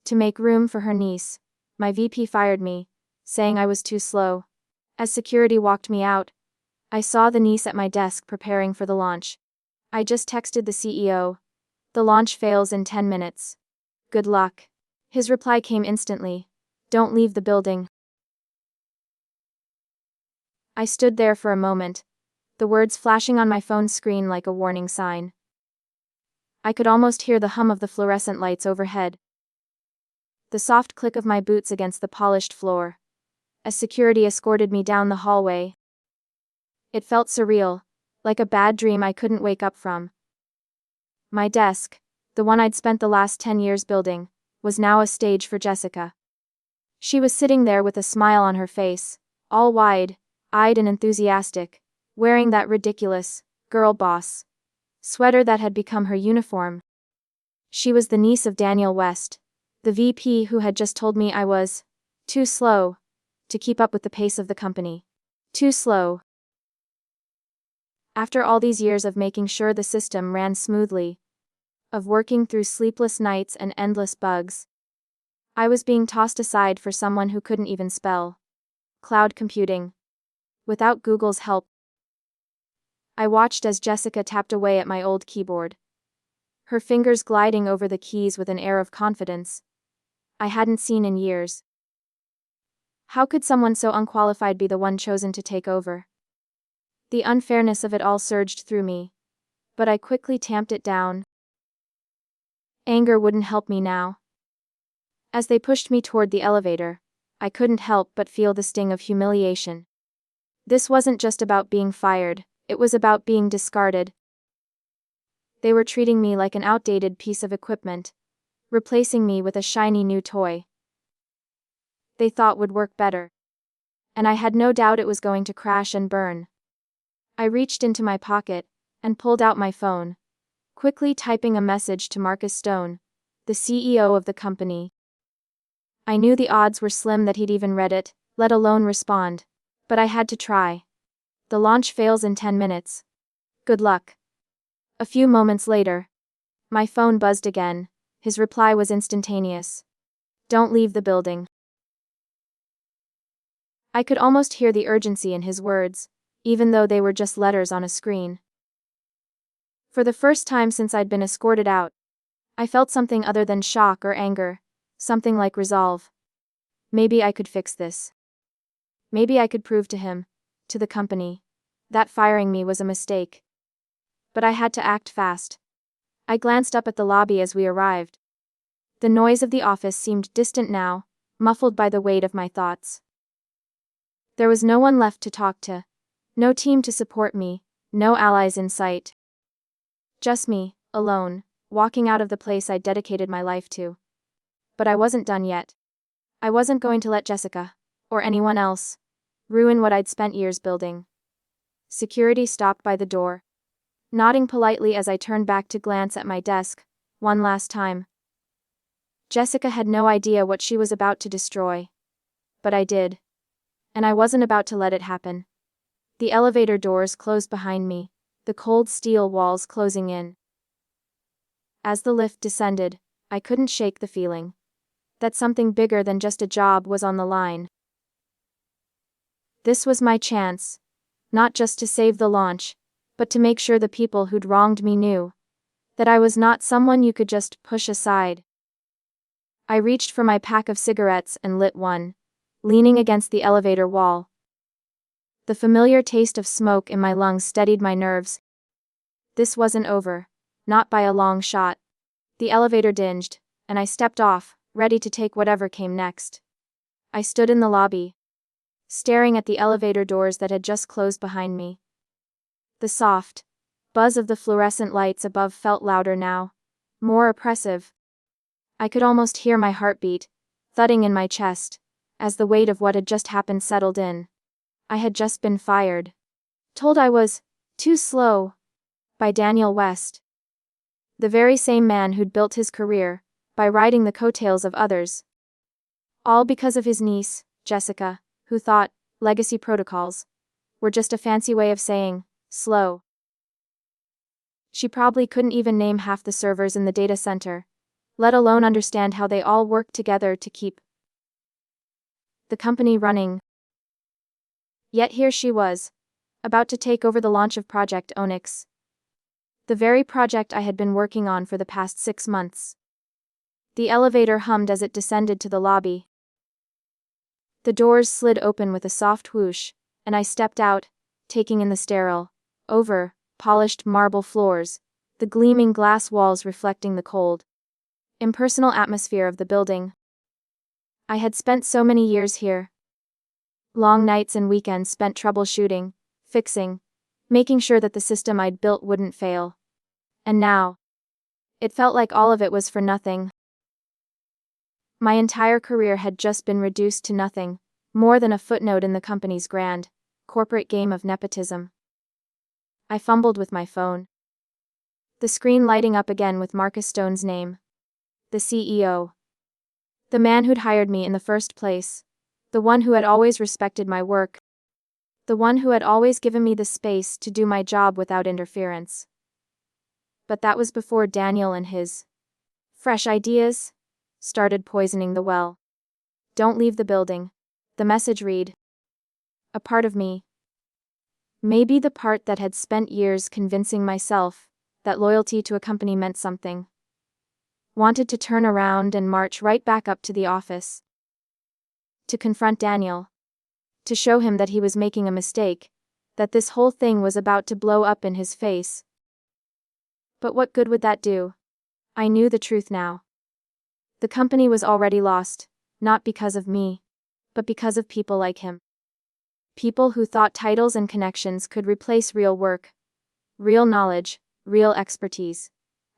To make room for her niece, my VP fired me, saying I was too slow. As security walked me out, I saw the niece at my desk preparing for the launch. I just texted the CEO. The launch fails in 10 minutes. Good luck. His reply came instantly. Don't leave the building. I stood there for a moment, the words flashing on my phone screen like a warning sign. I could almost hear the hum of the fluorescent lights overhead. The soft click of my boots against the polished floor, as security escorted me down the hallway. It felt surreal, like a bad dream I couldn't wake up from. My desk, the one I'd spent the last 10 years building, was now a stage for Jessica. She was sitting there with a smile on her face, all wide-eyed and enthusiastic, wearing that ridiculous, girl boss sweater that had become her uniform. She was the niece of Daniel West, the VP who had just told me I was too slow to keep up with the pace of the company. Too slow. After all these years of making sure the system ran smoothly, of working through sleepless nights and endless bugs, I was being tossed aside for someone who couldn't even spell cloud computing without Google's help. I watched as Jessica tapped away at my old keyboard, her fingers gliding over the keys with an air of confidence I hadn't seen in years. How could someone so unqualified be the one chosen to take over? The unfairness of it all surged through me, but I quickly tamped it down. Anger wouldn't help me now. As they pushed me toward the elevator, I couldn't help but feel the sting of humiliation. This wasn't just about being fired, it was about being discarded. They were treating me like an outdated piece of equipment, replacing me with a shiny new toy they thought would work better. And I had no doubt it was going to crash and burn. I reached into my pocket and pulled out my phone, quickly typing a message to Marcus Stone, the CEO of the company. I knew the odds were slim that he'd even read it, let alone respond. But I had to try. The launch fails in 10 minutes. Good luck. A few moments later, my phone buzzed again. His reply was instantaneous. Don't leave the building. I could almost hear the urgency in his words, even though they were just letters on a screen. For the first time since I'd been escorted out, I felt something other than shock or anger, something like resolve. Maybe I could fix this. Maybe I could prove to him, to the company, that firing me was a mistake. But I had to act fast. I glanced up at the lobby as we arrived. The noise of the office seemed distant now, muffled by the weight of my thoughts. There was no one left to talk to, no team to support me, no allies in sight. Just me, alone, walking out of the place I'd dedicated my life to. But I wasn't done yet. I wasn't going to let Jessica, or anyone else, ruin what I'd spent years building. Security stopped by the door, nodding politely as I turned back to glance at my desk, one last time. Jessica had no idea what she was about to destroy. But I did. And I wasn't about to let it happen. The elevator doors closed behind me, the cold steel walls closing in. As the lift descended, I couldn't shake the feeling that something bigger than just a job was on the line. This was my chance, not just to save the launch, but to make sure the people who'd wronged me knew that I was not someone you could just push aside. I reached for my pack of cigarettes and lit one, leaning against the elevator wall. The familiar taste of smoke in my lungs steadied my nerves. This wasn't over, not by a long shot. The elevator dinged, and I stepped off, ready to take whatever came next. I stood in the lobby, staring at the elevator doors that had just closed behind me. The soft buzz of the fluorescent lights above felt louder now, more oppressive. I could almost hear my heartbeat thudding in my chest as the weight of what had just happened settled in. I had just been fired. Told I was too slow by Daniel West. The very same man who'd built his career by riding the coattails of others. All because of his niece, Jessica, who thought legacy protocols were just a fancy way of saying slow. She probably couldn't even name half the servers in the data center, let alone understand how they all work together to keep the company running. Yet here she was, about to take over the launch of Project Onyx. The very project I had been working on for the past 6 months. The elevator hummed as it descended to the lobby. The doors slid open with a soft whoosh, and I stepped out, taking in the sterile, polished marble floors, the gleaming glass walls reflecting the cold, impersonal atmosphere of the building. I had spent so many years here. Long nights and weekends spent troubleshooting, fixing, making sure that the system I'd built wouldn't fail. And now, it felt like all of it was for nothing. My entire career had just been reduced to nothing, more than a footnote in the company's grand, corporate game of nepotism. I fumbled with my phone. The screen lighting up again with Marcus Stone's name. The CEO. The man who'd hired me in the first place. The one who had always respected my work. The one who had always given me the space to do my job without interference. But that was before Daniel and his fresh ideas started poisoning the well. Don't leave the building. The message read. A part of me. Maybe the part that had spent years convincing myself that loyalty to a company meant something. Wanted to turn around and march right back up to the office. To confront Daniel. To show him that he was making a mistake, that this whole thing was about to blow up in his face. But what good would that do? I knew the truth now. The company was already lost, not because of me, but because of people like him. People who thought titles and connections could replace real work, real knowledge, real expertise.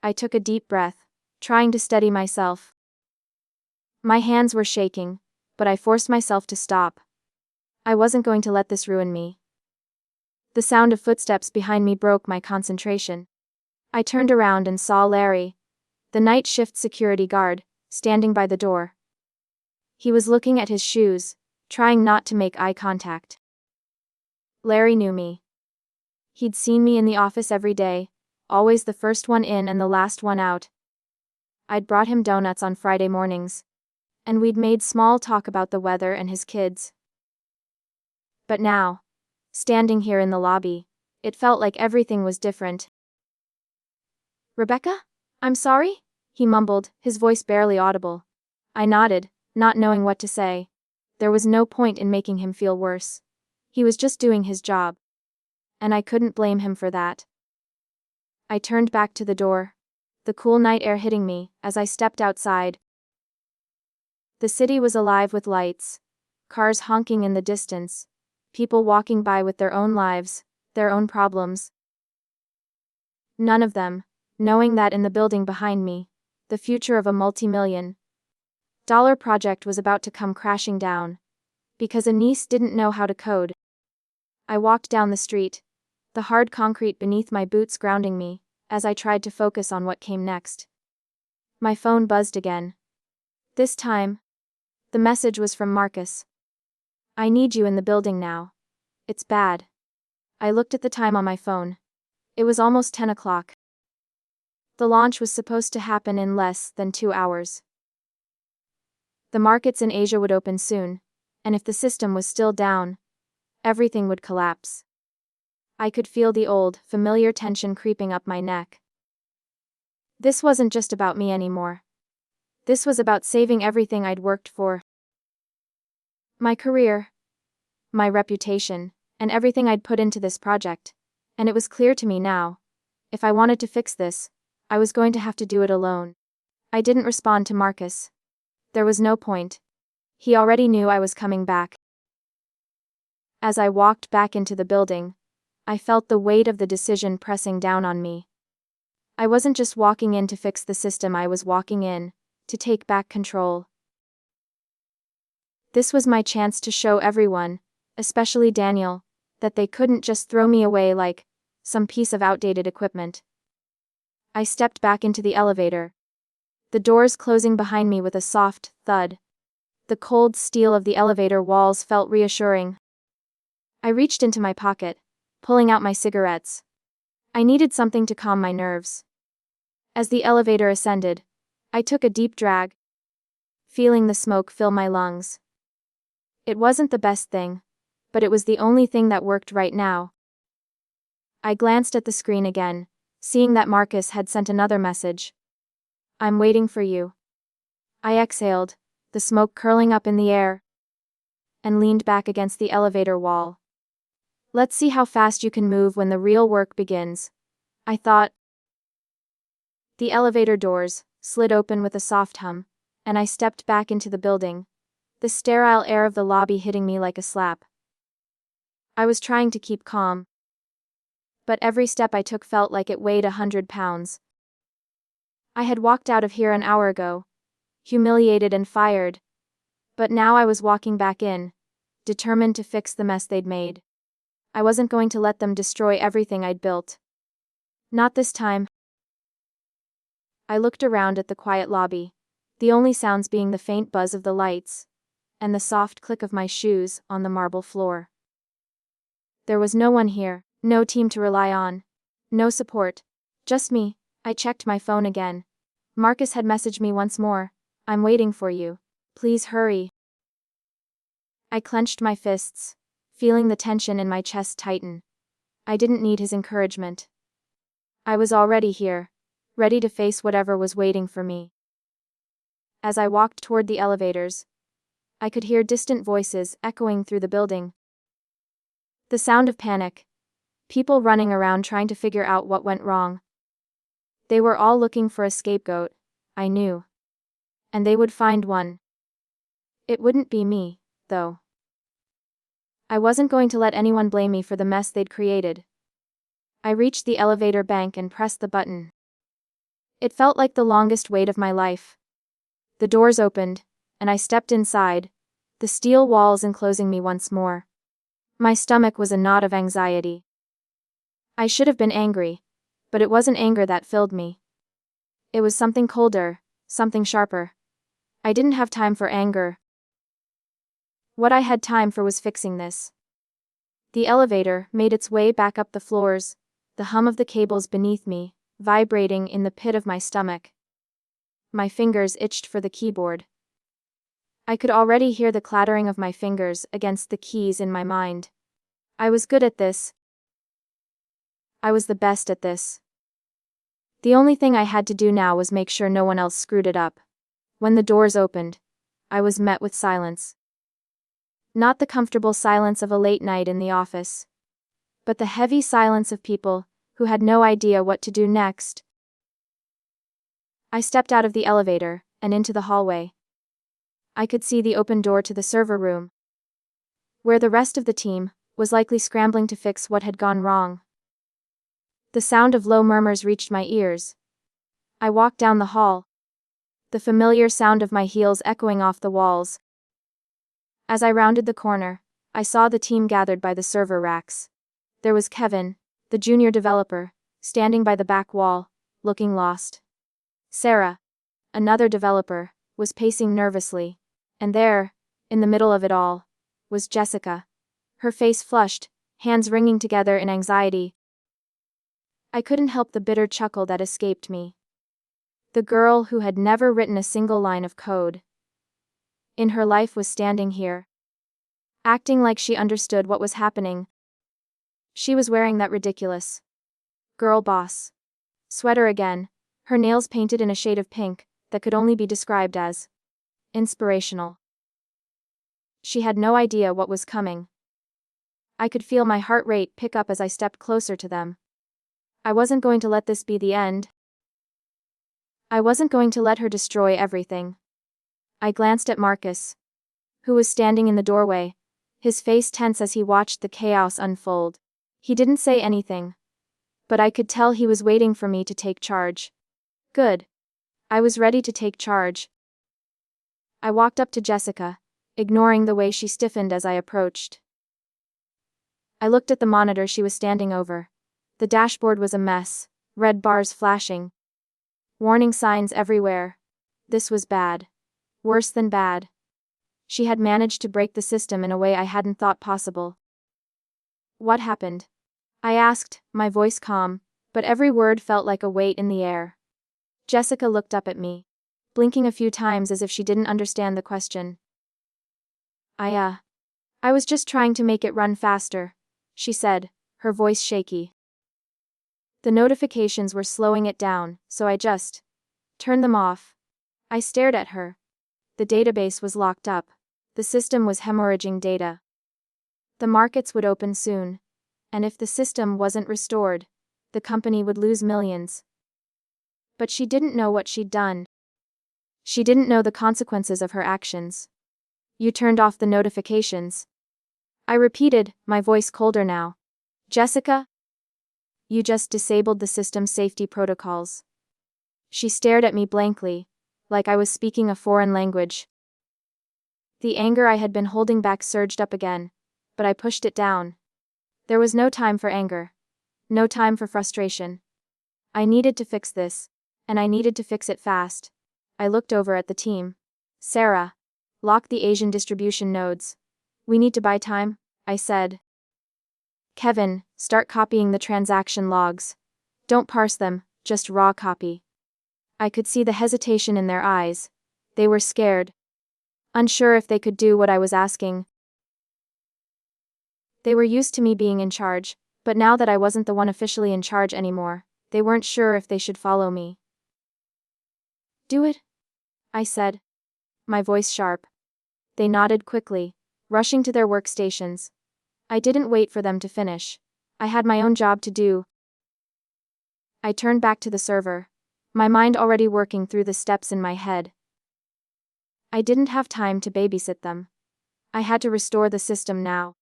I took a deep breath, trying to steady myself. My hands were shaking, but I forced myself to stop. I wasn't going to let this ruin me. The sound of footsteps behind me broke my concentration. I turned around and saw Larry, the night shift security guard, standing by the door. He was looking at his shoes, trying not to make eye contact. Larry knew me. He'd seen me in the office every day, always the first one in and the last one out. I'd brought him donuts on Friday mornings, and we'd made small talk about the weather and his kids. But now, standing here in the lobby, it felt like everything was different. Rebecca? I'm sorry? He mumbled, his voice barely audible. I nodded, not knowing what to say. There was no point in making him feel worse. He was just doing his job. And I couldn't blame him for that. I turned back to the door, the cool night air hitting me as I stepped outside. The city was alive with lights, cars honking in the distance, people walking by with their own lives, their own problems. None of them, knowing that in the building behind me, the future of a multi-million-dollar project was about to come crashing down, because a niece didn't know how to code. I walked down the street, the hard concrete beneath my boots grounding me, as I tried to focus on what came next. My phone buzzed again. This time, the message was from Marcus. I need you in the building now. It's bad. I looked at the time on my phone. It was almost 10 o'clock. The launch was supposed to happen in less than 2 hours. The markets in Asia would open soon, and if the system was still down, everything would collapse. I could feel the old, familiar tension creeping up my neck. This wasn't just about me anymore. This was about saving everything I'd worked for. My career, my reputation, and everything I'd put into this project. And it was clear to me now. If I wanted to fix this, I was going to have to do it alone. I didn't respond to Marcus. There was no point. He already knew I was coming back. As I walked back into the building, I felt the weight of the decision pressing down on me. I wasn't just walking in to fix the system, I was walking in to take back control. This was my chance to show everyone, especially Daniel, that they couldn't just throw me away like some piece of outdated equipment. I stepped back into the elevator, the doors closing behind me with a soft thud. The cold steel of the elevator walls felt reassuring. I reached into my pocket, pulling out my cigarettes. I needed something to calm my nerves. As the elevator ascended, I took a deep drag, feeling the smoke fill my lungs. It wasn't the best thing, but it was the only thing that worked right now. I glanced at the screen again, seeing that Marcus had sent another message. "I'm waiting for you." I exhaled, the smoke curling up in the air, and leaned back against the elevator wall. "Let's see how fast you can move when the real work begins," I thought. The elevator doors slid open with a soft hum, and I stepped back into the building, the sterile air of the lobby hitting me like a slap. I was trying to keep calm, but every step I took felt like it weighed 100 pounds. I had walked out of here an hour ago, humiliated and fired, but now I was walking back in, determined to fix the mess they'd made. I wasn't going to let them destroy everything I'd built. Not this time. I looked around at the quiet lobby, the only sounds being the faint buzz of the lights, and the soft click of my shoes on the marble floor. There was no one here, no team to rely on, no support, just me. I checked my phone again. Marcus had messaged me once more. "I'm waiting for you. Please hurry." I clenched my fists, feeling the tension in my chest tighten. I didn't need his encouragement. I was already here, ready to face whatever was waiting for me. As I walked toward the elevators, I could hear distant voices echoing through the building. The sound of panic. People running around trying to figure out what went wrong. They were all looking for a scapegoat, I knew. And they would find one. It wouldn't be me, though. I wasn't going to let anyone blame me for the mess they'd created. I reached the elevator bank and pressed the button. It felt like the longest wait of my life. The doors opened, and I stepped inside, the steel walls enclosing me once more. My stomach was a knot of anxiety. I should have been angry, but it wasn't anger that filled me. It was something colder, something sharper. I didn't have time for anger. What I had time for was fixing this. The elevator made its way back up the floors, the hum of the cables beneath me, vibrating in the pit of my stomach. My fingers itched for the keyboard. I could already hear the clattering of my fingers against the keys in my mind. I was good at this. I was the best at this. The only thing I had to do now was make sure no one else screwed it up. When the doors opened, I was met with silence. Not the comfortable silence of a late night in the office, but the heavy silence of people who had no idea what to do next. I stepped out of the elevator and into the hallway. I could see the open door to the server room, where the rest of the team was likely scrambling to fix what had gone wrong. The sound of low murmurs reached my ears. I walked down the hall, the familiar sound of my heels echoing off the walls. As I rounded the corner, I saw the team gathered by the server racks. There was Kevin, the junior developer, standing by the back wall, looking lost. Sarah, another developer, was pacing nervously. And there, in the middle of it all, was Jessica, her face flushed, hands wringing together in anxiety. I couldn't help the bitter chuckle that escaped me. The girl who had never written a single line of code in her life was standing here, acting like she understood what was happening. She was wearing that ridiculous girl boss sweater again, her nails painted in a shade of pink that could only be described as inspirational. She had no idea what was coming. I could feel my heart rate pick up as I stepped closer to them. I wasn't going to let this be the end. I wasn't going to let her destroy everything. I glanced at Marcus, who was standing in the doorway, his face tense as he watched the chaos unfold. He didn't say anything, but I could tell he was waiting for me to take charge. Good. I was ready to take charge. I walked up to Jessica, ignoring the way she stiffened as I approached. I looked at the monitor she was standing over. The dashboard was a mess, red bars flashing, warning signs everywhere. This was bad. Worse than bad. She had managed to break the system in a way I hadn't thought possible. What happened? I asked, my voice calm, but every word felt like a weight in the air. Jessica looked up at me. blinking a few times as if she didn't understand the question. I was just trying to make it run faster, she said, her voice shaky. The notifications were slowing it down, so I just turned them off. I stared at her. The database was locked up. The system was hemorrhaging data. The markets would open soon. And if the system wasn't restored, the company would lose millions. But she didn't know what she'd done. She didn't know the consequences of her actions. You turned off the notifications. I repeated, my voice colder now. Jessica? You just disabled the system's safety protocols. She stared at me blankly, like I was speaking a foreign language. The anger I had been holding back surged up again, but I pushed it down. There was no time for anger. No time for frustration. I needed to fix this, and I needed to fix it fast. I looked over at the team. Sarah, lock the Asian distribution nodes. We need to buy time, I said. Kevin, start copying the transaction logs. Don't parse them, just raw copy. I could see the hesitation in their eyes. They were scared. Unsure if they could do what I was asking. They were used to me being in charge, but now that I wasn't the one officially in charge anymore, they weren't sure if they should follow me. Do it? I said, my voice sharp. They nodded quickly, rushing to their workstations. I didn't wait for them to finish. I had my own job to do. I turned back to the server, my mind already working through the steps in my head. I didn't have time to babysit them. I had to restore the system now.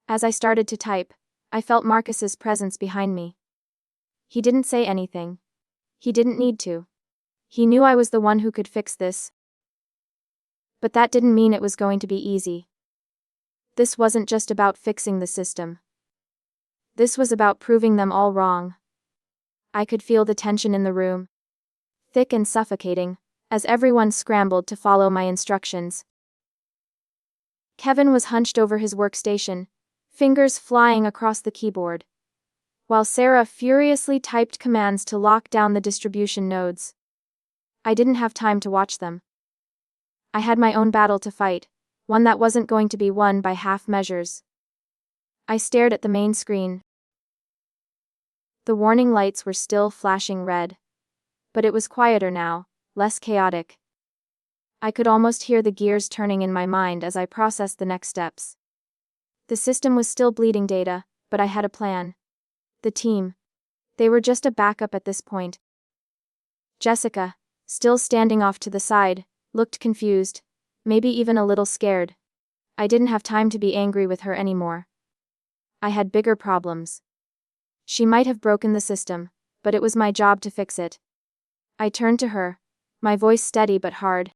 As I started to type, I felt Marcus's presence behind me. He didn't say anything. He didn't need to. He knew I was the one who could fix this. But that didn't mean it was going to be easy. This wasn't just about fixing the system. This was about proving them all wrong. I could feel the tension in the room. Thick and suffocating, as everyone scrambled to follow my instructions. Kevin was hunched over his workstation, fingers flying across the keyboard, while Sarah furiously typed commands to lock down the distribution nodes. I didn't have time to watch them. I had my own battle to fight, one that wasn't going to be won by half measures. I stared at the main screen. The warning lights were still flashing red. But it was quieter now, less chaotic. I could almost hear the gears turning in my mind as I processed the next steps. The system was still bleeding data, but I had a plan. The team. They were just a backup at this point. Jessica, still standing off to the side, looked confused, maybe even a little scared. I didn't have time to be angry with her anymore. I had bigger problems. She might have broken the system, but it was my job to fix it. I turned to her, my voice steady but hard.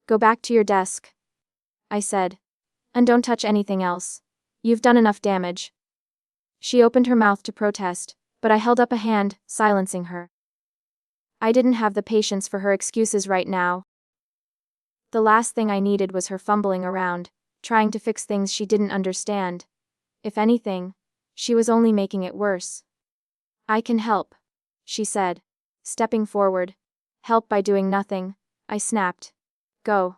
Go back to your desk, I said. And don't touch anything else. You've done enough damage. She opened her mouth to protest, but I held up a hand, silencing her. I didn't have the patience for her excuses right now. The last thing I needed was her fumbling around, trying to fix things she didn't understand. If anything, she was only making it worse. I can help, she said, stepping forward. Help by doing nothing, I snapped. Go.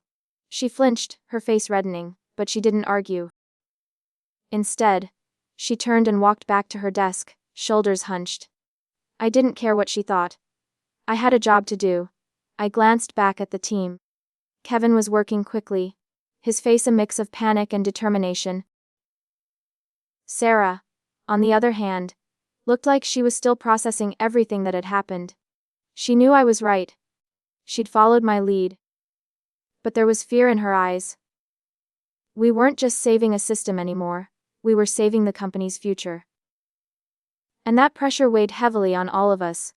She flinched, her face reddening, but she didn't argue. Instead, she turned and walked back to her desk, shoulders hunched. I didn't care what she thought. I had a job to do. I glanced back at the team. Kevin was working quickly, his face a mix of panic and determination. Sarah, on the other hand, looked like she was still processing everything that had happened. She knew I was right. She'd followed my lead. But there was fear in her eyes. We weren't just saving a system anymore, we were saving the company's future. And that pressure weighed heavily on all of us.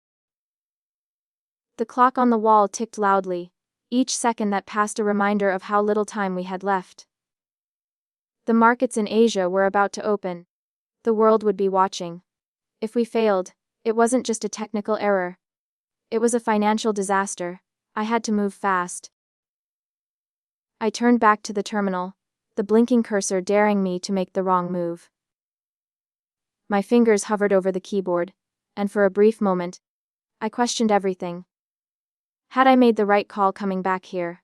The clock on the wall ticked loudly, each second that passed a reminder of how little time we had left. The markets in Asia were about to open. The world would be watching. If we failed, it wasn't just a technical error. It was a financial disaster. I had to move fast. I turned back to the terminal, the blinking cursor daring me to make the wrong move. My fingers hovered over the keyboard, and for a brief moment, I questioned everything. Had I made the right call coming back here?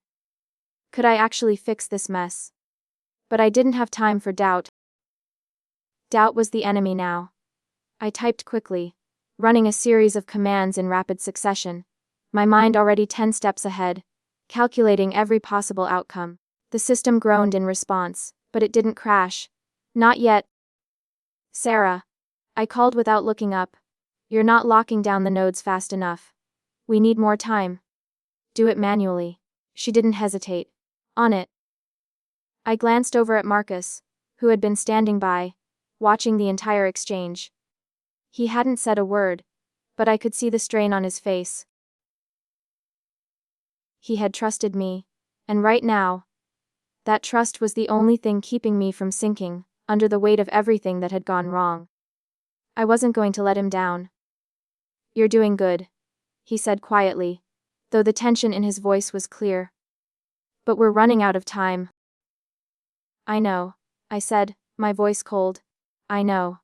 Could I actually fix this mess? But I didn't have time for doubt. Doubt was the enemy now. I typed quickly, running a series of commands in rapid succession, my mind already 10 steps ahead, calculating every possible outcome. The system groaned in response, but it didn't crash. Not yet. Sarah, I called without looking up. You're not locking down the nodes fast enough. We need more time. Do it manually. She didn't hesitate. On it. I glanced over at Marcus, who had been standing by, watching the entire exchange. He hadn't said a word, but I could see the strain on his face. He had trusted me, and right now, that trust was the only thing keeping me from sinking under the weight of everything that had gone wrong. I wasn't going to let him down. You're doing good, he said quietly, though the tension in his voice was clear. But we're running out of time. I know, I said, my voice cold. I know.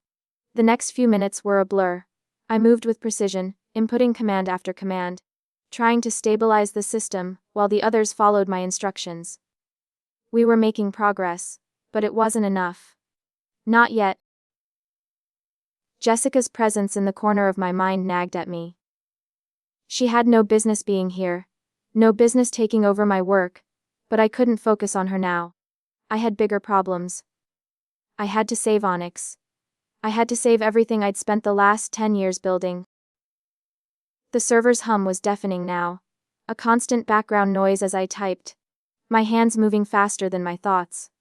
The next few minutes were a blur. I moved with precision, inputting command after command, trying to stabilize the system while the others followed my instructions. We were making progress, but it wasn't enough. Not yet. Jessica's presence in the corner of my mind nagged at me. She had no business being here, no business taking over my work, but I couldn't focus on her now. I had bigger problems. I had to save Onyx. I had to save everything I'd spent the last 10 years building. The server's hum was deafening now, a constant background noise as I typed, my hands moving faster than my thoughts.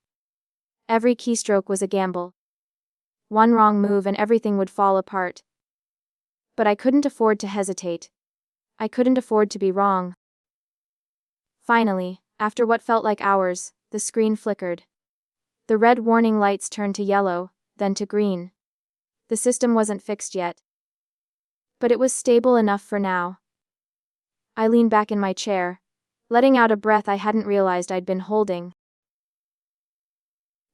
Every keystroke was a gamble. One wrong move and everything would fall apart. But I couldn't afford to hesitate. I couldn't afford to be wrong. Finally, after what felt like hours, the screen flickered. The red warning lights turned to yellow, then to green. The system wasn't fixed yet. But it was stable enough for now. I leaned back in my chair, letting out a breath I hadn't realized I'd been holding.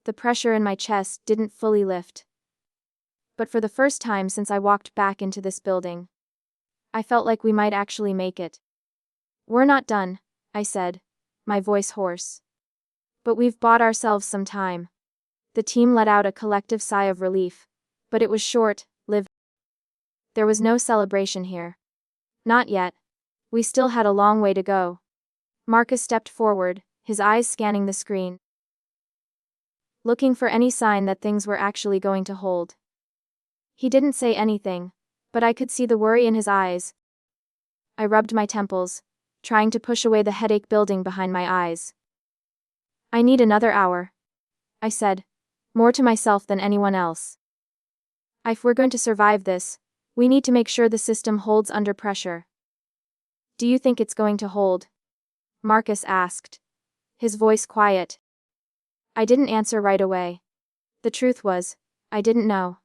The pressure in my chest didn't fully lift. But for the first time since I walked back into this building, I felt like we might actually make it. We're not done, I said, my voice hoarse. But we've bought ourselves some time. The team let out a collective sigh of relief, but it was short-lived. There was no celebration here. Not yet. We still had a long way to go. Marcus stepped forward, his eyes scanning the screen, looking for any sign that things were actually going to hold. He didn't say anything, but I could see the worry in his eyes. I rubbed my temples, trying to push away the headache building behind my eyes. I need another hour, I said, more to myself than anyone else. If we're going to survive this, we need to make sure the system holds under pressure. Do you think it's going to hold? Marcus asked, his voice quiet. I didn't answer right away. The truth was, I didn't know.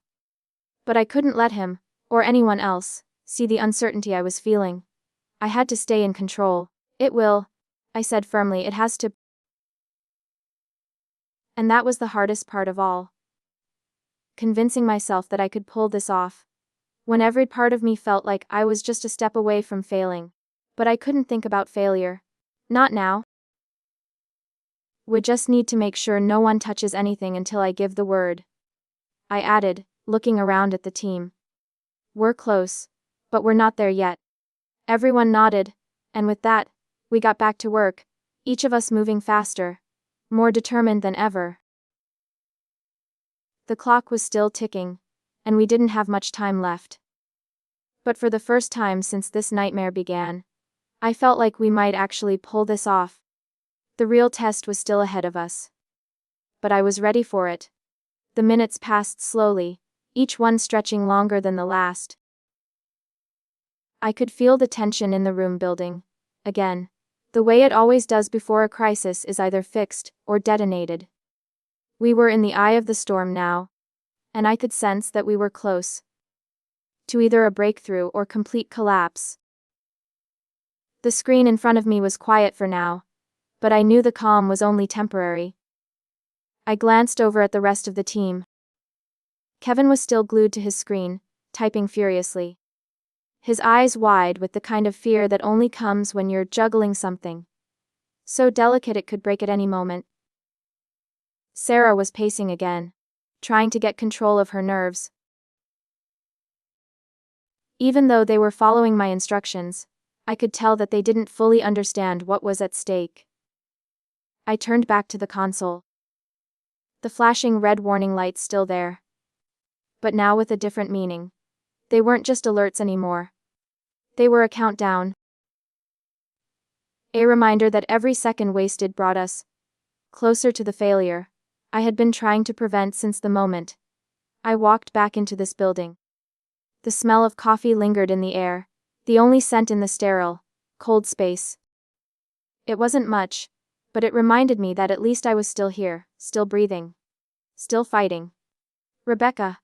But I couldn't let him, or anyone else, see the uncertainty I was feeling. I had to stay in control. It will, I said firmly, it has to. And that was the hardest part of all. Convincing myself that I could pull this off, when every part of me felt like I was just a step away from failing. But I couldn't think about failure. Not now. We just need to make sure no one touches anything until I give the word, I added, looking around at the team. We're close, but we're not there yet. Everyone nodded, and with that, we got back to work, each of us moving faster, more determined than ever. The clock was still ticking, and we didn't have much time left. But for the first time since this nightmare began, I felt like we might actually pull this off. The real test was still ahead of us. But I was ready for it. The minutes passed slowly, each one stretching longer than the last. I could feel the tension in the room building. Again, the way it always does before a crisis is either fixed or detonated. We were in the eye of the storm now, and I could sense that we were close to either a breakthrough or complete collapse. The screen in front of me was quiet for now, but I knew the calm was only temporary. I glanced over at the rest of the team. Kevin was still glued to his screen, typing furiously. his eyes wide with the kind of fear that only comes when you're juggling something so delicate it could break at any moment. Sarah was pacing again, trying to get control of her nerves. Even though they were following my instructions, I could tell that they didn't fully understand what was at stake. I turned back to the console. The flashing red warning lights still there. But now with a different meaning. They weren't just alerts anymore. They were a countdown. A reminder that every second wasted brought us closer to the failure I had been trying to prevent since the moment I walked back into this building. The smell of coffee lingered in the air, the only scent in the sterile, cold space. It wasn't much, but it reminded me that at least I was still here, still breathing, still fighting. "Rebecca!"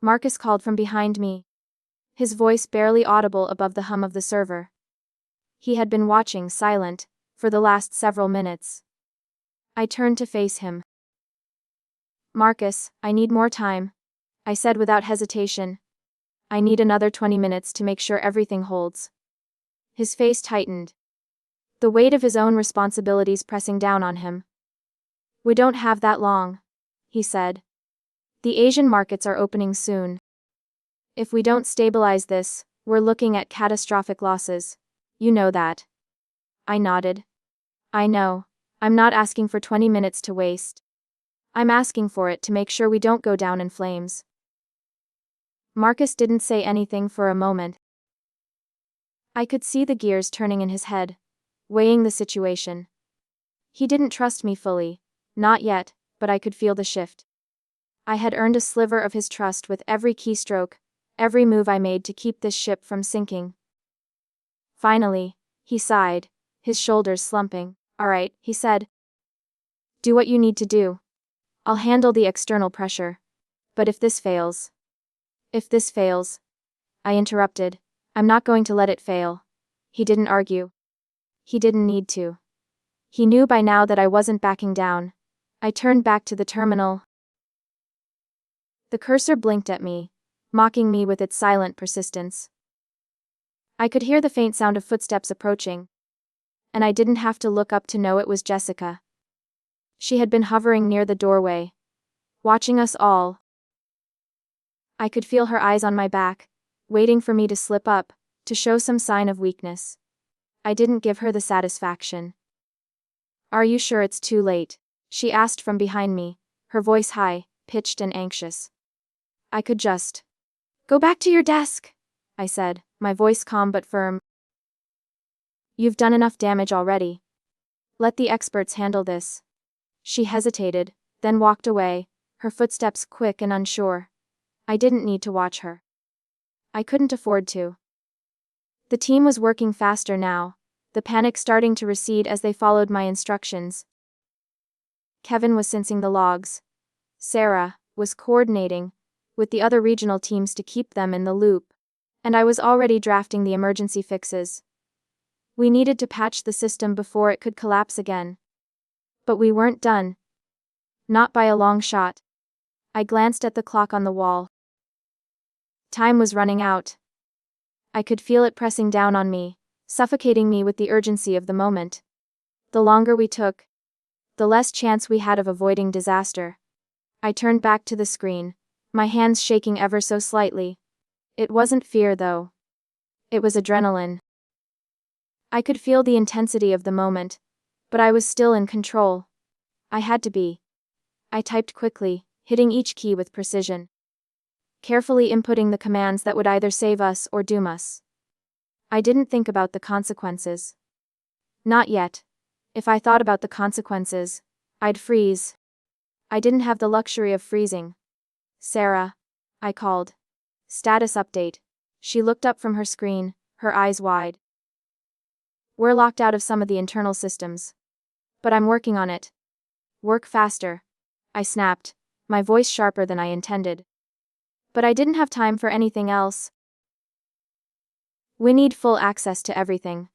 Marcus called from behind me, his voice barely audible above the hum of the server. He had been watching, silent, for the last several minutes. I turned to face him. "Marcus, I need more time," I said without hesitation. "I need another 20 minutes to make sure everything holds." His face tightened, the weight of his own responsibilities pressing down on him. "We don't have that long," he said. "The Asian markets are opening soon. If we don't stabilize this, we're looking at catastrophic losses. You know that." I nodded. "I know. I'm not asking for 20 minutes to waste. I'm asking for it to make sure we don't go down in flames." Marcus didn't say anything for a moment. I could see the gears turning in his head, weighing the situation. He didn't trust me fully, not yet, but I could feel the shift. I had earned a sliver of his trust with every keystroke, every move I made to keep this ship from sinking. Finally, he sighed, his shoulders slumping. "All right," he said. "Do what you need to do. I'll handle the external pressure. But if this fails..." "If this fails..." I interrupted. "I'm not going to let it fail." He didn't argue. He didn't need to. He knew by now that I wasn't backing down. I turned back to the terminal. The cursor blinked at me, mocking me with its silent persistence. I could hear the faint sound of footsteps approaching, and I didn't have to look up to know it was Jessica. She had been hovering near the doorway, watching us all. I could feel her eyes on my back, waiting for me to slip up, to show some sign of weakness. I didn't give her the satisfaction. "Are you sure it's too late?" she asked from behind me, her voice high, pitched and anxious. I could just "Go back to your desk," I said, my voice calm but firm. "You've done enough damage already. Let the experts handle this." She hesitated, then walked away, her footsteps quick and unsure. I didn't need to watch her. I couldn't afford to. The team was working faster now, the panic starting to recede as they followed my instructions. Kevin was syncing the logs. Sarah was coordinating with the other regional teams to keep them in the loop. And I was already drafting the emergency fixes. We needed to patch the system before it could collapse again. But we weren't done. Not by a long shot. I glanced at the clock on the wall. Time was running out. I could feel it pressing down on me, suffocating me with the urgency of the moment. The longer we took, the less chance we had of avoiding disaster. I turned back to the screen, my hands shaking ever so slightly. It wasn't fear though. It was adrenaline. I could feel the intensity of the moment, but I was still in control. I had to be. I typed quickly, hitting each key with precision, carefully inputting the commands that would either save us or doom us. I didn't think about the consequences. Not yet. If I thought about the consequences, I'd freeze. I didn't have the luxury of freezing. "Sarah," I called. "Status update." She looked up from her screen, her eyes wide. "We're locked out of some of the internal systems. But I'm working on it." "Work faster," I snapped, my voice sharper than I intended. But I didn't have time for anything else. "We need full access to everything.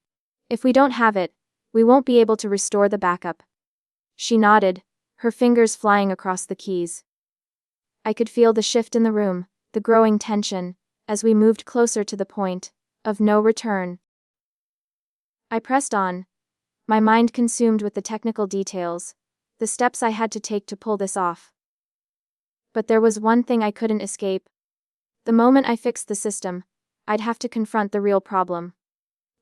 If we don't have it, we won't be able to restore the backup." She nodded, her fingers flying across the keys. I could feel the shift in the room, the growing tension, as we moved closer to the point of no return. I pressed on, my mind consumed with the technical details, the steps I had to take to pull this off. But there was one thing I couldn't escape. The moment I fixed the system, I'd have to confront the real problem.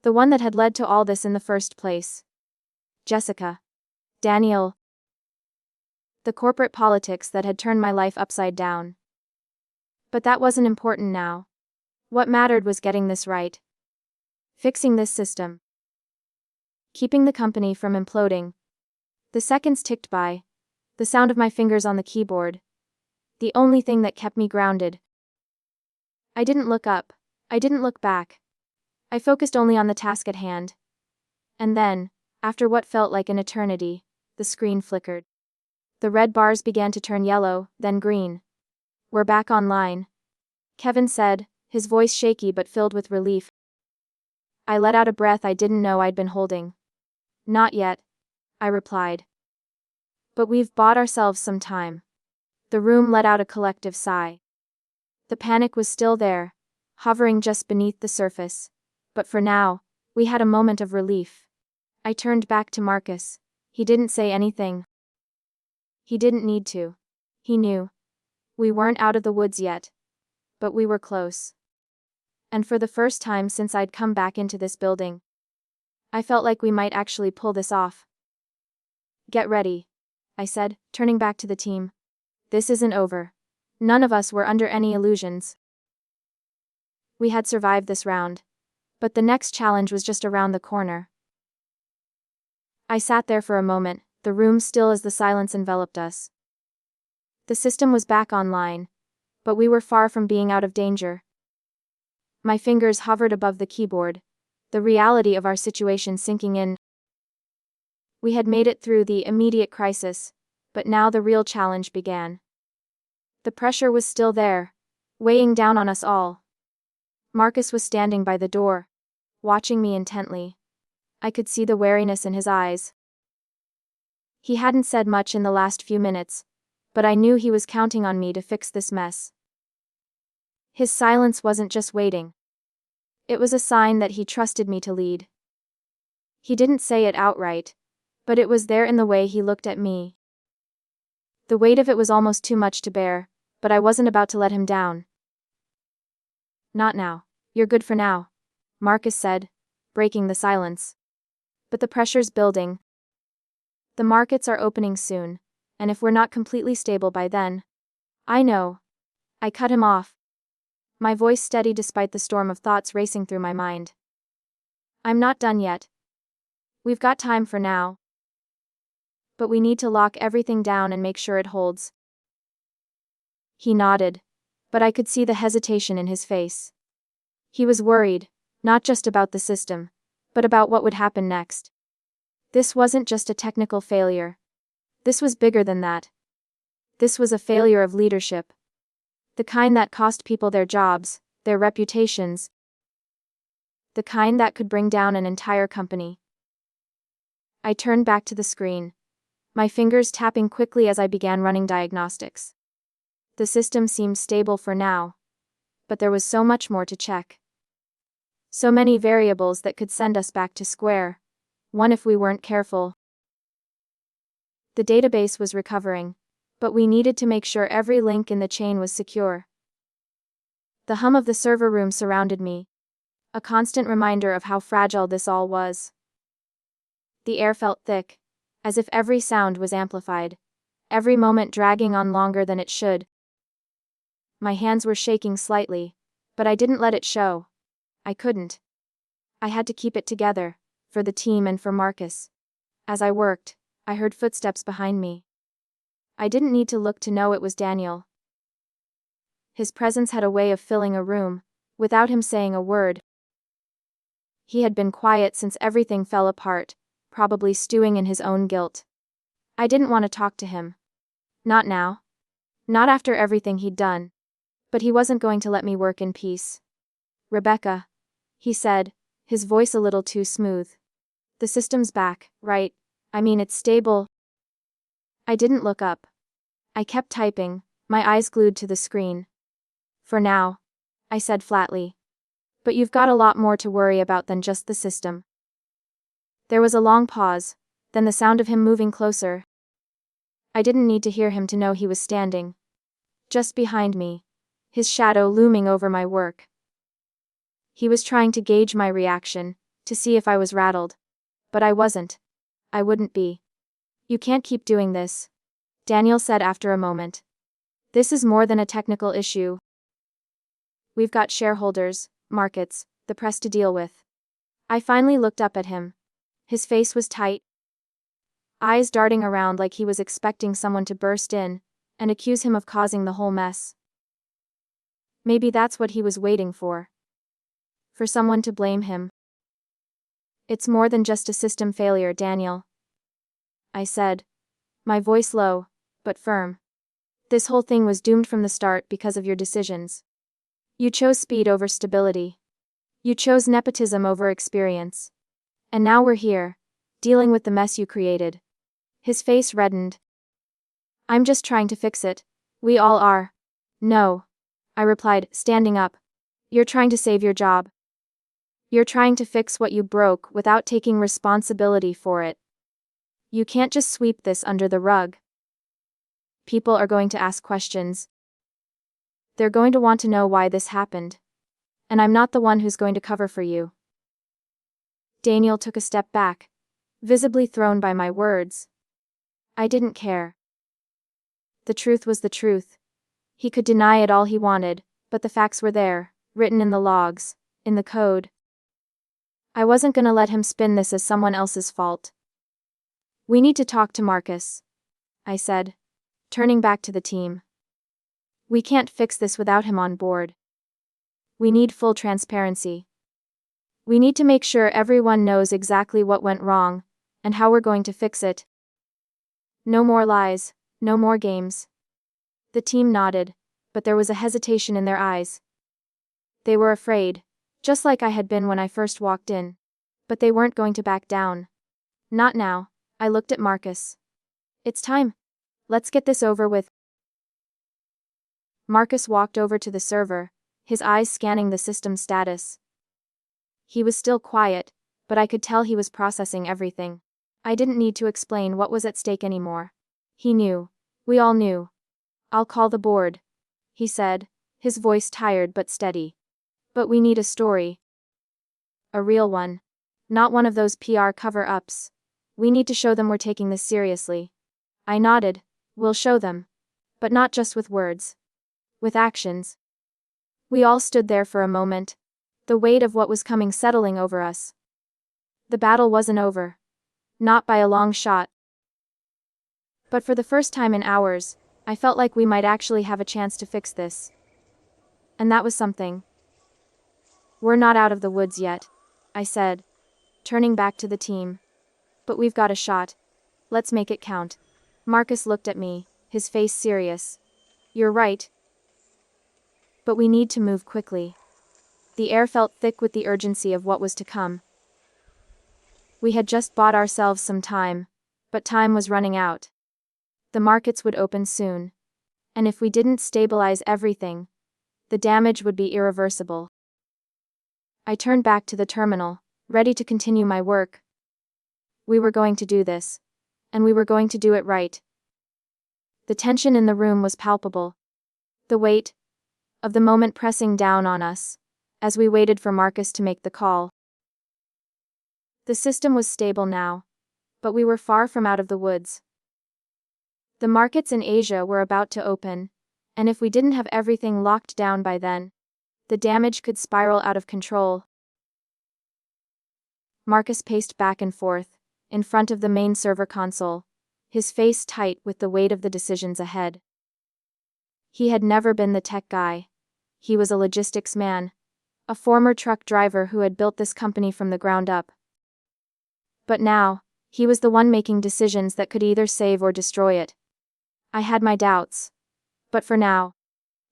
The one that had led to all this in the first place. Jessica. Daniel. The corporate politics that had turned my life upside down. But that wasn't important now. What mattered was getting this right. Fixing this system. Keeping the company from imploding. The seconds ticked by. The sound of my fingers on the keyboard. The only thing that kept me grounded. I didn't look up. I didn't look back. I focused only on the task at hand. And then, after what felt like an eternity, the screen flickered. The red bars began to turn yellow, then green. "We're back online," Kevin said, his voice shaky but filled with relief. I let out a breath I didn't know I'd been holding. "Not yet," I replied. "But we've bought ourselves some time." The room let out a collective sigh. The panic was still there, hovering just beneath the surface. But for now, we had a moment of relief. I turned back to Marcus. He didn't say anything. He didn't need to. He knew. We weren't out of the woods yet. But we were close. And for the first time since I'd come back into this building, I felt like we might actually pull this off. "Get ready," I said, turning back to the team. "This isn't over." None of us were under any illusions. We had survived this round. But the next challenge was just around the corner. I sat there for a moment, the room still as the silence enveloped us. The system was back online, but we were far from being out of danger. My fingers hovered above the keyboard, the reality of our situation sinking in. We had made it through the immediate crisis, but now the real challenge began. The pressure was still there, weighing down on us all. Marcus was standing by the door, watching me intently. I could see the wariness in his eyes. He hadn't said much in the last few minutes, but I knew he was counting on me to fix this mess. His silence wasn't just waiting. It was a sign that he trusted me to lead. He didn't say it outright, but it was there in the way he looked at me. The weight of it was almost too much to bear, but I wasn't about to let him down. "Not now. You're good for now," Marcus said, breaking the silence. "But the pressure's building. The markets are opening soon, and if we're not completely stable by then..." "I know." I cut him off, my voice steady despite the storm of thoughts racing through my mind. "I'm not done yet. We've got time for now. But we need to lock everything down and make sure it holds." He nodded, but I could see the hesitation in his face. He was worried, not just about the system, but about what would happen next. This wasn't just a technical failure. This was bigger than that. This was a failure of leadership. The kind that cost people their jobs, their reputations. The kind that could bring down an entire company. I turned back to the screen, my fingers tapping quickly as I began running diagnostics. The system seemed stable for now, but there was so much more to check. So many variables that could send us back to square one if we weren't careful. The database was recovering, but we needed to make sure every link in the chain was secure. The hum of the server room surrounded me, a constant reminder of how fragile this all was. The air felt thick, as if every sound was amplified, every moment dragging on longer than it should. My hands were shaking slightly, but I didn't let it show. I couldn't. I had to keep it together, for the team and for Marcus. As I worked, I heard footsteps behind me. I didn't need to look to know it was Daniel. His presence had a way of filling a room, without him saying a word. He had been quiet since everything fell apart, probably stewing in his own guilt. I didn't want to talk to him. Not now. Not after everything he'd done. But he wasn't going to let me work in peace. "Rebecca," he said, his voice a little too smooth. "The system's back, right? I mean, it's stable." I didn't look up. I kept typing, my eyes glued to the screen. "For now," I said flatly. But you've got a lot more to worry about than just the system. There was a long pause, then the sound of him moving closer. I didn't need to hear him to know he was standing just behind me, his shadow looming over my work. He was trying to gauge my reaction, to see if I was rattled. But I wasn't. I wouldn't be. You can't keep doing this, Daniel said after a moment. This is more than a technical issue. We've got shareholders, markets, the press to deal with. I finally looked up at him. His face was tight, eyes darting around like he was expecting someone to burst in and accuse him of causing the whole mess. Maybe that's what he was waiting for someone to blame him. It's more than just a system failure, Daniel, I said, my voice low, but firm. This whole thing was doomed from the start because of your decisions. You chose speed over stability. You chose nepotism over experience. And now we're here, dealing with the mess you created. His face reddened. I'm just trying to fix it. We all are. No, I replied, standing up. You're trying to save your job. You're trying to fix what you broke without taking responsibility for it. You can't just sweep this under the rug. People are going to ask questions. They're going to want to know why this happened. And I'm not the one who's going to cover for you. Daniel took a step back, visibly thrown by my words. I didn't care. The truth was the truth. He could deny it all he wanted, but the facts were there, written in the logs, in the code. I wasn't gonna let him spin this as someone else's fault. We need to talk to Marcus, I said, turning back to the team. We can't fix this without him on board. We need full transparency. We need to make sure everyone knows exactly what went wrong, and how we're going to fix it. No more lies, no more games. The team nodded, but there was a hesitation in their eyes. They were afraid, just like I had been when I first walked in. But they weren't going to back down. Not now. I looked at Marcus. It's time. Let's get this over with. Marcus walked over to the server, his eyes scanning the system status. He was still quiet, but I could tell he was processing everything. I didn't need to explain what was at stake anymore. He knew. We all knew. I'll call the board, he said, his voice tired but steady. But we need a story. A real one. Not one of those PR cover-ups. We need to show them we're taking this seriously. I nodded. We'll show them. But not just with words. With actions. We all stood there for a moment, the weight of what was coming settling over us. The battle wasn't over. Not by a long shot. But for the first time in hours, I felt like we might actually have a chance to fix this. And that was something. We're not out of the woods yet, I said, turning back to the team. But we've got a shot. Let's make it count. Marcus looked at me, his face serious. You're right. But we need to move quickly. The air felt thick with the urgency of what was to come. We had just bought ourselves some time, but time was running out. The markets would open soon. And if we didn't stabilize everything, the damage would be irreversible. I turned back to the terminal, ready to continue my work. We were going to do this. And we were going to do it right. The tension in the room was palpable. The weight of the moment pressing down on us, as we waited for Marcus to make the call. The system was stable now, but we were far from out of the woods. The markets in Asia were about to open, and if we didn't have everything locked down by then, the damage could spiral out of control. Marcus paced back and forth, in front of the main server console, his face tight with the weight of the decisions ahead. He had never been the tech guy. He was a logistics man, a former truck driver who had built this company from the ground up. But now, he was the one making decisions that could either save or destroy it. I had my doubts. But for now,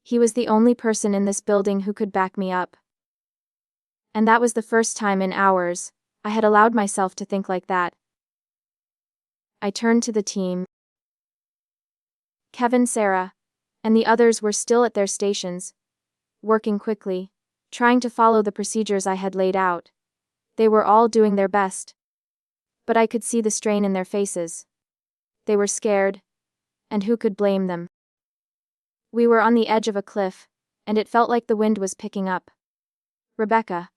he was the only person in this building who could back me up. And that was the first time in hours I had allowed myself to think like that. I turned to the team. Kevin, Sarah, and the others were still at their stations, working quickly, trying to follow the procedures I had laid out. They were all doing their best. But I could see the strain in their faces. They were scared, and who could blame them? We were on the edge of a cliff, and it felt like the wind was picking up. "Rebecca,"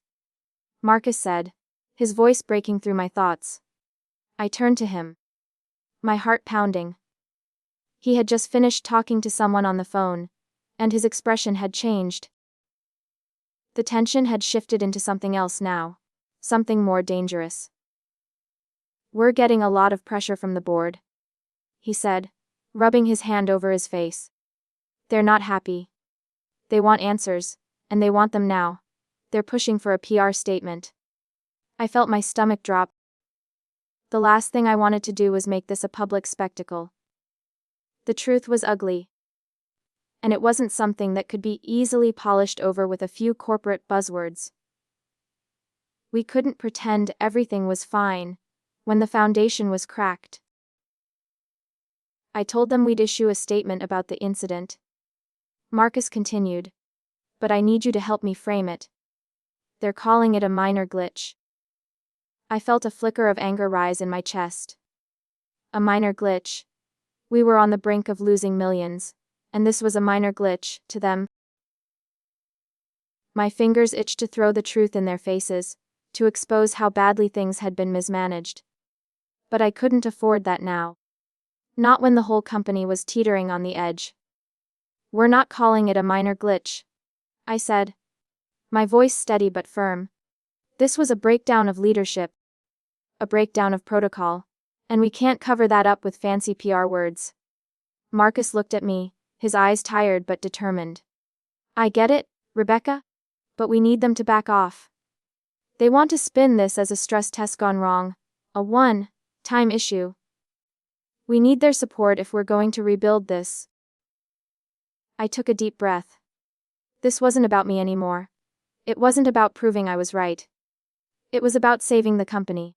Marcus said, his voice breaking through my thoughts. I turned to him, my heart pounding. He had just finished talking to someone on the phone, and his expression had changed. The tension had shifted into something else now, something more dangerous. "We're getting a lot of pressure from the board," he said, rubbing his hand over his face. "They're not happy. They want answers, and they want them now. They're pushing for a PR statement." I felt my stomach drop. The last thing I wanted to do was make this a public spectacle. The truth was ugly. And it wasn't something that could be easily polished over with a few corporate buzzwords. We couldn't pretend everything was fine when the foundation was cracked. I told them we'd issue a statement about the incident. Marcus continued. "But I need you to help me frame it. They're calling it a minor glitch." I felt a flicker of anger rise in my chest. A minor glitch. We were on the brink of losing millions, and this was a minor glitch to them. My fingers itched to throw the truth in their faces, to expose how badly things had been mismanaged. But I couldn't afford that now. Not when the whole company was teetering on the edge. "We're not calling it a minor glitch," I said, my voice steady but firm. "This was a breakdown of leadership. A breakdown of protocol. And we can't cover that up with fancy PR words." Marcus looked at me, his eyes tired but determined. "I get it, Rebecca. But we need them to back off. They want to spin this as a stress test gone wrong, a one-time issue. We need their support if we're going to rebuild this." I took a deep breath. This wasn't about me anymore. It wasn't about proving I was right. It was about saving the company.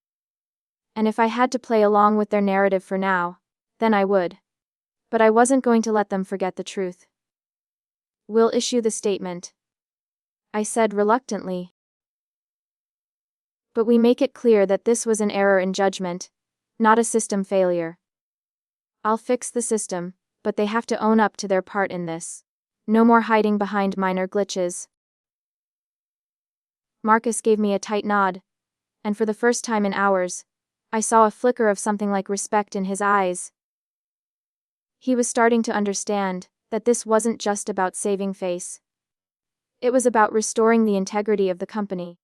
And if I had to play along with their narrative for now, then I would. But I wasn't going to let them forget the truth. "We'll issue the statement," I said reluctantly. "But we make it clear that this was an error in judgment, not a system failure. I'll fix the system, but they have to own up to their part in this. No more hiding behind minor glitches." Marcus gave me a tight nod, and for the first time in hours, I saw a flicker of something like respect in his eyes. He was starting to understand that this wasn't just about saving face. It was about restoring the integrity of the company,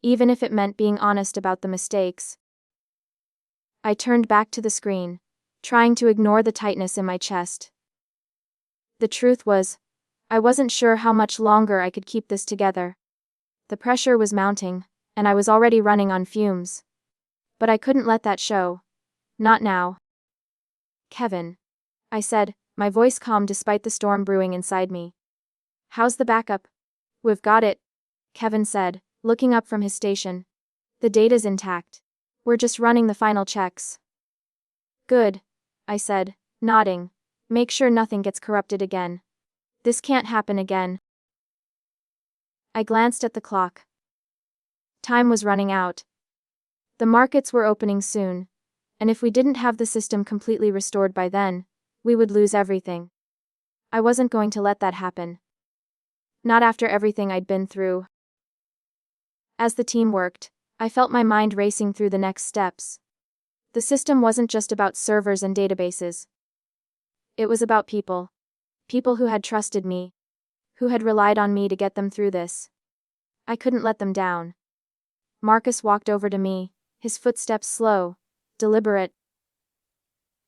even if it meant being honest about the mistakes. I turned back to the screen, trying to ignore the tightness in my chest. The truth was, I wasn't sure how much longer I could keep this together. The pressure was mounting, and I was already running on fumes. But I couldn't let that show. Not now. "Kevin," I said, my voice calm despite the storm brewing inside me. "How's the backup?" "We've got it," Kevin said, looking up from his station. "The data's intact. We're just running the final checks." "Good," I said, nodding. "Make sure nothing gets corrupted again. This can't happen again." I glanced at the clock. Time was running out. The markets were opening soon, and if we didn't have the system completely restored by then, we would lose everything. I wasn't going to let that happen. Not after everything I'd been through. As the team worked, I felt my mind racing through the next steps. The system wasn't just about servers and databases. It was about people. People who had trusted me. Who had relied on me to get them through this. I couldn't let them down. Marcus walked over to me, his footsteps slow, deliberate.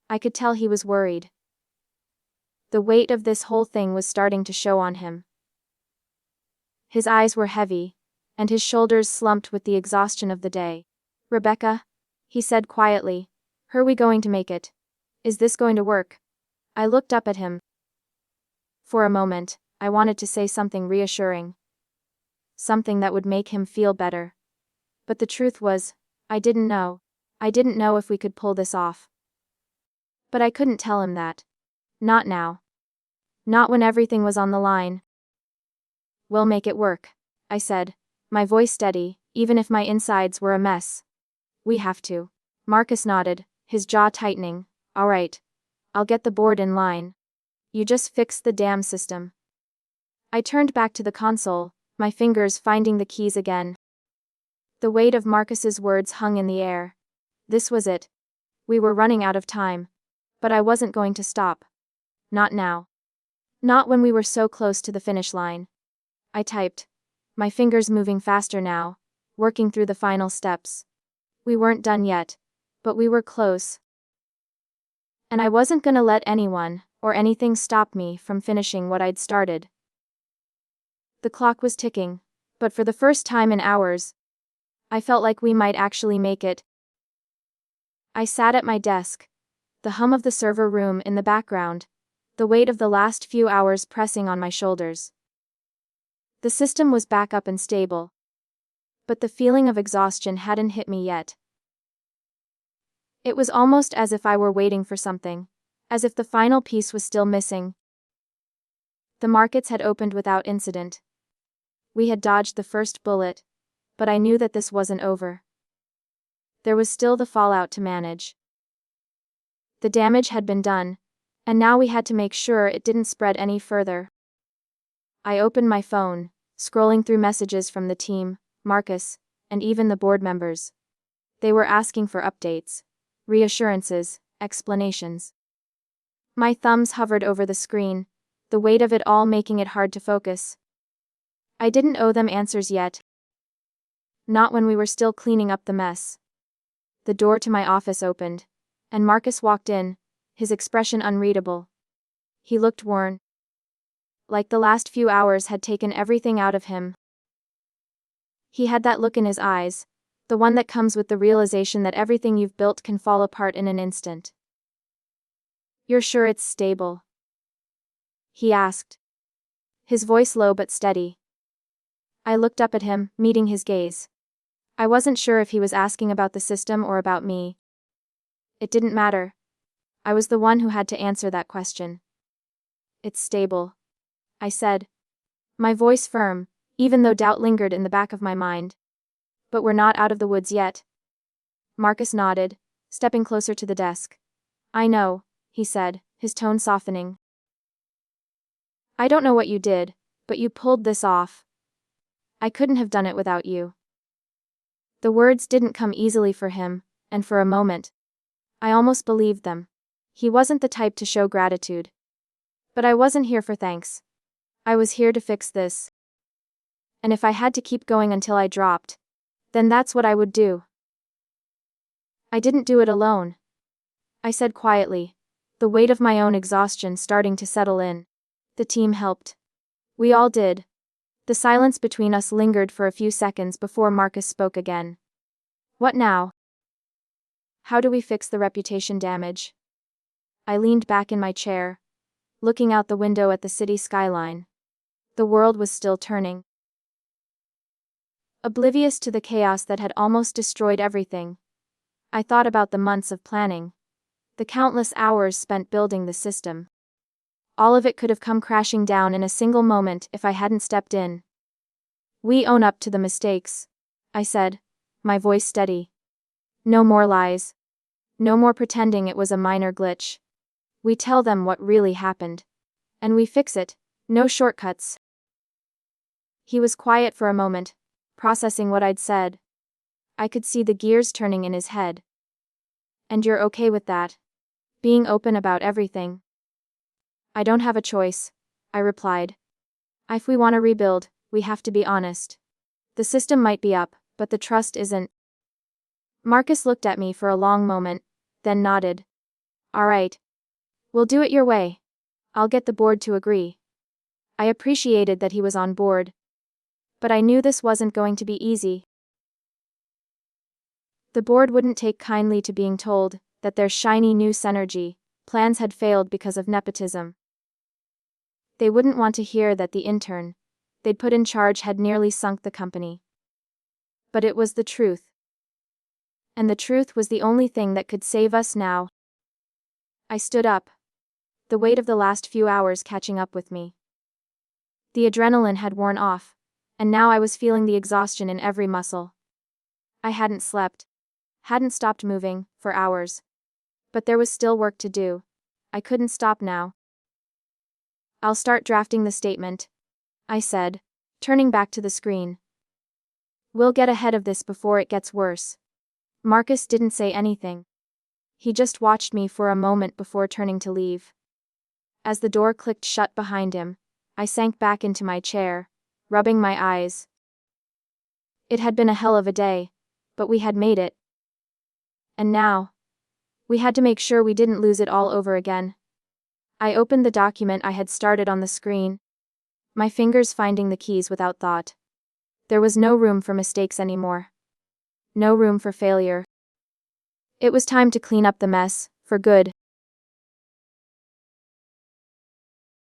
I could tell he was worried. The weight of this whole thing was starting to show on him. His eyes were heavy, and his shoulders slumped with the exhaustion of the day. "Rebecca," he said quietly, "are we going to make it? Is this going to work?" I looked up at him. For a moment, I wanted to say something reassuring. Something that would make him feel better. But the truth was, I didn't know. I didn't know if we could pull this off. But I couldn't tell him that. Not now. Not when everything was on the line. "We'll make it work," I said, my voice steady, even if my insides were a mess. We have to. Marcus nodded, his jaw tightening. All right. I'll get the board in line. You just fix the damn system. I turned back to the console, my fingers finding the keys again. The weight of Marcus's words hung in the air. This was it. We were running out of time. But I wasn't going to stop. Not now. Not when we were so close to the finish line. I typed, my fingers moving faster now, working through the final steps. We weren't done yet, but we were close. And I wasn't gonna let anyone, or anything stop me from finishing what I'd started. The clock was ticking, but for the first time in hours, I felt like we might actually make it. I sat at my desk, the hum of the server room in the background, the weight of the last few hours pressing on my shoulders. The system was back up and stable, but the feeling of exhaustion hadn't hit me yet. It was almost as if I were waiting for something, as if the final piece was still missing. The markets had opened without incident. We had dodged the first bullet, but I knew that this wasn't over. There was still the fallout to manage. The damage had been done, and now we had to make sure it didn't spread any further. I opened my phone, scrolling through messages from the team, Marcus, and even the board members. They were asking for updates, reassurances, explanations. My thumbs hovered over the screen, the weight of it all making it hard to focus. I didn't owe them answers yet. Not when we were still cleaning up the mess. The door to my office opened, and Marcus walked in, his expression unreadable. He looked worn. Like the last few hours had taken everything out of him. He had that look in his eyes, the one that comes with the realization that everything you've built can fall apart in an instant. You're sure it's stable? He asked. His voice low but steady. I looked up at him, meeting his gaze. I wasn't sure if he was asking about the system or about me. It didn't matter. I was the one who had to answer that question. It's stable, I said. My voice firm, even though doubt lingered in the back of my mind. But we're not out of the woods yet. Marcus nodded, stepping closer to the desk. I know, he said, his tone softening. I don't know what you did, but you pulled this off. I couldn't have done it without you. The words didn't come easily for him, and for a moment, I almost believed them. He wasn't the type to show gratitude. But I wasn't here for thanks. I was here to fix this. And if I had to keep going until I dropped, then that's what I would do. I didn't do it alone, I said quietly, the weight of my own exhaustion starting to settle in. The team helped. We all did. The silence between us lingered for a few seconds before Marcus spoke again. What now? How do we fix the reputation damage? I leaned back in my chair, looking out the window at the city skyline. The world was still turning. Oblivious to the chaos that had almost destroyed everything, I thought about the months of planning, the countless hours spent building the system. All of it could have come crashing down in a single moment if I hadn't stepped in. We own up to the mistakes, I said, my voice steady. No more lies. No more pretending it was a minor glitch. We tell them what really happened. And we fix it, no shortcuts. He was quiet for a moment, processing what I'd said. I could see the gears turning in his head. And you're okay with that? Being open about everything? I don't have a choice, I replied. If we want to rebuild, we have to be honest. The system might be up, but the trust isn't. Marcus looked at me for a long moment, then nodded. All right. We'll do it your way. I'll get the board to agree. I appreciated that he was on board. But I knew this wasn't going to be easy. The board wouldn't take kindly to being told that their shiny new synergy plans had failed because of nepotism. They wouldn't want to hear that the intern they'd put in charge had nearly sunk the company. But it was the truth. And the truth was the only thing that could save us now. I stood up, the weight of the last few hours catching up with me. The adrenaline had worn off, And now I was feeling the exhaustion in every muscle. I hadn't slept, hadn't stopped moving, for hours. But there was still work to do. I couldn't stop now. I'll start drafting the statement, I said, turning back to the screen. We'll get ahead of this before it gets worse. Marcus didn't say anything. He just watched me for a moment before turning to leave. As the door clicked shut behind him, I sank back into my chair, rubbing my eyes. It had been a hell of a day, but we had made it. And now, we had to make sure we didn't lose it all over again. I opened the document I had started on the screen, my fingers finding the keys without thought. There was no room for mistakes anymore. No room for failure. It was time to clean up the mess, for good.